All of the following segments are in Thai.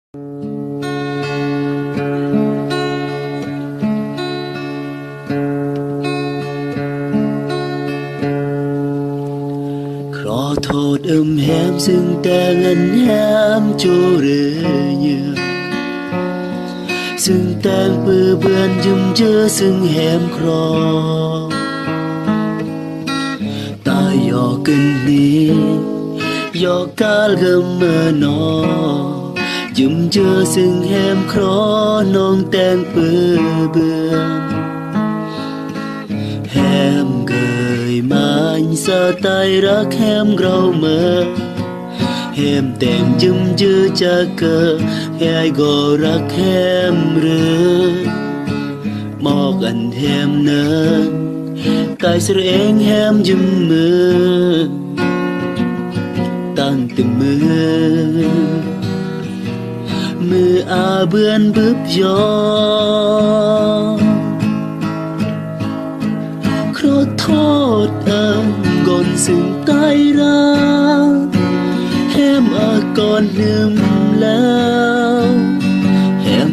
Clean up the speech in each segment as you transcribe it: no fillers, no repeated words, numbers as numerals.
ขอโทษแฮมซึ่งแต่เงินแฮมจูเรือเยอะซึ่งแต่งปื้อเบือนยุ่มเจอซึ่งแฮมครอตายยอกันนี้ยอกาลกันเมื่อนอยุ่มเจอซึ่งแฮมครอน้องแต่งปื้อเบือนแฮมเกยมันสะตายรักแฮมเราเมื่อแฮมแต่งยุ่มเจอจะเกิดให้ก็รักแฮมเรือมอกอันแฮมเนินกายเสรียงแฮมยุ่มมือตั้งแต่มืออาเบือนบึบยอขอโทษก่อนซึ่งตายรักแฮมก่อนลืมแล้วแฮม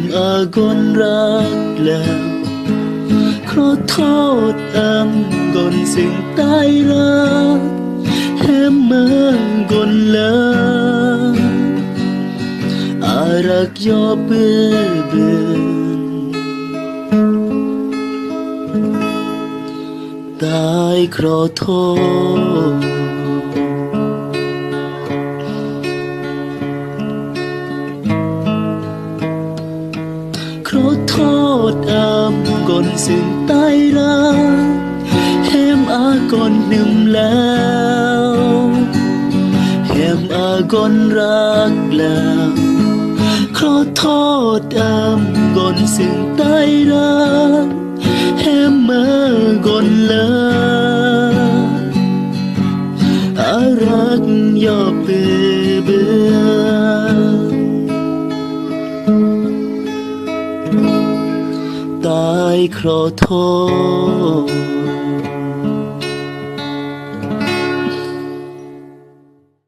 ก่อนรักแล้วขอโทษก่อนซึ่งตายรักแฮมก่อนแล้วรักยอเบื่อตายขอโทษขอโทษก่อนซึ่งตายรักแฮมก่อนหนึ่งแล้วแฮมก่อนรักแล้วขอโทษก่อนซึ่งตายรักแฮมก่อนแล้วรักยอเบื่อตายขอโทษ